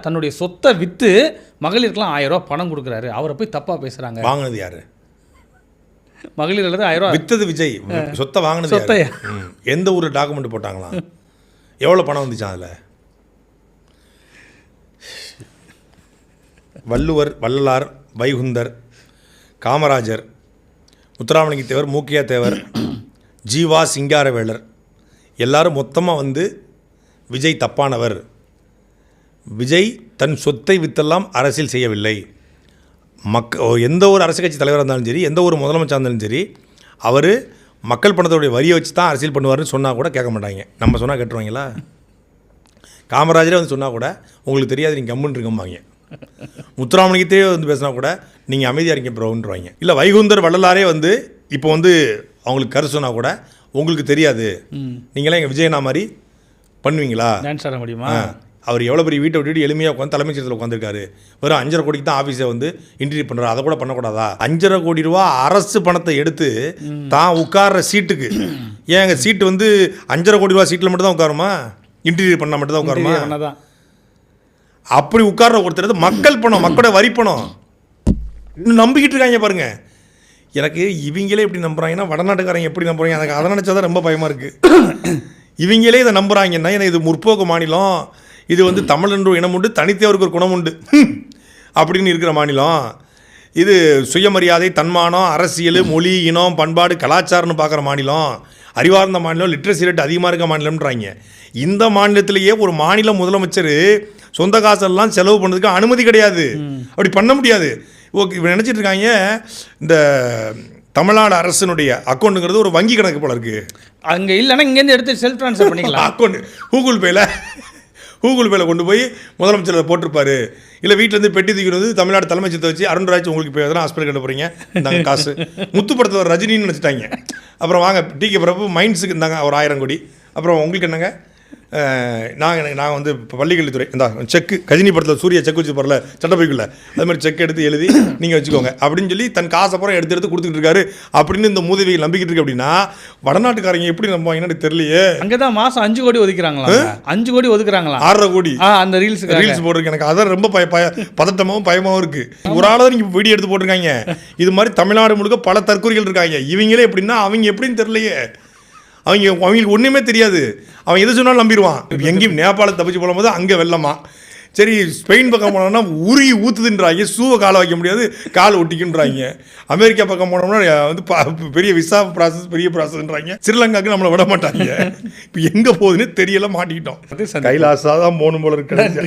தன்னுடைய சொத்தை விற்று மகளிருக்கெல்லாம் 1000 ரூபா பணம் கொடுக்குறாரு. அவரை போய் தப்பாக பேசுகிறாங்க. வாங்கினது யாரு? மகளிர் 1000 ரூபா விற்றது விஜய். சொத்தை வாங்கினது சொத்தை எந்த ஊர் டாக்குமெண்ட் போட்டாங்களா? எவ்வளோ பணம் வந்துச்சான் அதில்? வள்ளுவர், வள்ளலார், வைகுந்தர், காமராஜர், முத்துராமலிங்க தேவர், மூக்கியா தேவர், ஜீவா, சிங்காரவேலர் எல்லாரும் மொத்தமாக வந்து விஜய் தப்பானவர், விஜய் தன் சொத்தை வித்தெல்லாம் அரசியல் செய்யவில்லை, எந்த ஒரு அரசியல் கட்சி தலைவராக இருந்தாலும் சரி, எந்த ஒரு முதலமைச்சராக இருந்தாலும் சரி, அவர் மக்கள் பணத்தோடைய வரியை வச்சு தான் அரசியல் பண்ணுவார்னு சொன்னால் கூட கேட்க மாட்டாங்க. நம்ம சொன்னால் கேட்டுருவாங்களா? காமராஜரே வந்து சொன்னால் கூட உங்களுக்கு தெரியாது, நீங்கள் கம்முன்னு இருக்கம்பாங்க. முத்துராமலிங்கத்தையே வந்து பேசினா கூட நீங்கள் அமைதியாக இருக்க ப்ரோன்றுவாங்க. இல்லை வைகுந்தர், வள்ளலாரே வந்து இப்போ வந்து அவங்களுக்கு கருத்து சொன்னால் கூட உங்களுக்கு தெரியாது, நீங்களாம் எங்கள் விஜயனா மாதிரி பண்ணுவீங்களா? டான்ஸ் ஆட முடியுமா? அவர் எவ்வளோ பெரிய வீட்டை விட்டுட்டு எளிமையாக உட்காந்து தலைமைச் செயலகத்தில் உட்காந்துருக்காரு. வெறும் 5.5 கோடிக்கு தான் ஆஃபீஸை வந்து இன்டர்வியூ பண்ணுறாரு. அதை கூட பண்ணக்கூடாதா? 5.5 கோடி ரூபா அரசு பணத்தை எடுத்து தான் உட்கார்ற சீட்டுக்கு, ஏன் எங்கள் சீட்டு வந்து 5.5 கோடி ரூபா சீட்டில் மட்டும் தான் உட்காருமா? இன்டர்வியூ பண்ணால் மட்டும் தான் உட்காருமா? அப்படி உட்கார்ற ஒருத்தர் மக்கள் பணம், மக்களோட வரி பணம் இன்னும் நம்பிக்கிட்டு இருக்காங்க பாருங்க. எனக்கு இவங்களே எப்படி நம்புறாங்கன்னா வடநாட்டுக்காரங்க எப்படி நம்புறாங்க, எனக்கு அதை நினச்சா தான் ரொம்ப பயமாக இருக்குது. இவங்களே இதை நம்புகிறாங்கன்னா, ஏன்னா இது முற்போக்கு மாநிலம், இது வந்து தமிழ் என்ற இனம் உண்டு, தனித்தேவருக்கு ஒரு குணம் உண்டு அப்படின்னு இருக்கிற மாநிலம் இது. சுயமரியாதை, தன்மானம், அரசியல், மொழி, இனம், பண்பாடு, கலாச்சாரம்னு பார்க்குற மாநிலம், அறிவார்ந்த மாநிலம், லிட்ரஸி ரேட் அதிகமாக இருக்க மாநிலம்ன்றாங்க. இந்த மாநிலத்திலேயே ஒரு மாநில முதலமைச்சர் சொந்த காசெல்லாம் செலவு பண்ணுறதுக்கு அனுமதி கிடையாது. அப்படி பண்ண முடியாது. ஓகே, இவன் நினச்சிட்டு இருக்காங்க இந்த தமிழ்நாடு அரசினுடைய அக்கௌண்ட்டுங்கிறது ஒரு வங்கி கணக்கு போல இருக்குது. அங்கே இல்லைன்னா இங்கேருந்து எடுத்து செல்ஃப் ட்ரான்ஸ்ஃபர் பண்ணிக்கலாம். அக்கௌண்ட் கூகுள் பேல கொண்டு போய் முதலமைச்சர் போட்டிருப்பாரு. இல்லை வீட்டிலேருந்து பெட்டி தூக்கிட்டு வந்து தமிழ்நாடு தலைமைச்சத்தை வச்சு அருண்ராஜ் உங்களுக்கு இப்போ எதனா ஹாஸ்பிட்டல் கட்ட போகிறீங்க, இந்தாங்க காசு. முத்துப்படத்தில் ஒரு ரஜினின்னு நினச்சிட்டாங்க. அப்புறம் வாங்க டிகே பிரபு மைண்ட்ஸுக்கு இருந்தாங்க ஒரு 1000 கோடி. அப்புறம் உங்களுக்கு என்னங்க, நாங்கள் வந்து இப்போ பள்ளிக்கல்வித்துறை இந்த செக்கு கஜினி படத்தில் சூரிய செக் வச்சு போகிறல சட்டப்பைக்குள்ள, அது மாதிரி செக் எடுத்து எழுதி நீங்கள் வச்சுக்கோங்க அப்படின்னு சொல்லி தன் காசை பூரா எடுத்து கொடுத்துட்டு இருக்காரு அப்படின்னு இந்த மூதவியை நம்பிக்கிட்டு இருக்கு. அப்படின்னா வடநாட்டுக்காரங்க எப்படி நம்புவாங்கன்னு எனக்கு தெரியலையே. அங்கே தான் மாதம் 5 கோடி ஒதுக்குறாங்களா? 5 கோடி ஒதுக்குறாங்களா? 6.5 கோடி அந்த ரீல்ஸ் போட்டிருக்கு. எனக்கு அதான் ரொம்ப பதட்டமாகவும் பயமாகவும் இருக்குது. ஒரு ஆளாக நீங்கள் வீடியோ எடுத்து போட்டிருக்காங்க. இது மாதிரி தமிழ்நாடு முழுக்க பல தற்கொலைகள் இருக்காங்க. இவங்களே எப்படின்னா அவங்க எப்படின்னு தெரியலையே. அவங்களுக்கு ஒன்றுமே தெரியாது. அவன் எது சொன்னாலும் நம்பிடுவான். எங்கேயும் நேபாளத்தை தப்பிச்சு போகும்போது அங்கே வெள்ளமா, சரி ஸ்பெயின் பக்கம் போனோம்னா உருகி ஊற்றுதுன்றாங்க, சூவை காலை வைக்க முடியாது, கால் ஒட்டிக்குன்றாங்க. அமெரிக்கா பக்கம் போனோம்னா வந்து பெரிய விசா ப்ராசஸ், பெரிய ப்ராசஸ்ன்றாங்க. ஸ்ரீலங்காவுக்கு நம்மளை விட மாட்டாங்க. இப்போ எங்கே போகுதுன்னு தெரியல, மாட்டிக்கிட்டோம். கைலாசாதான் போகணும் போல இருக்கு.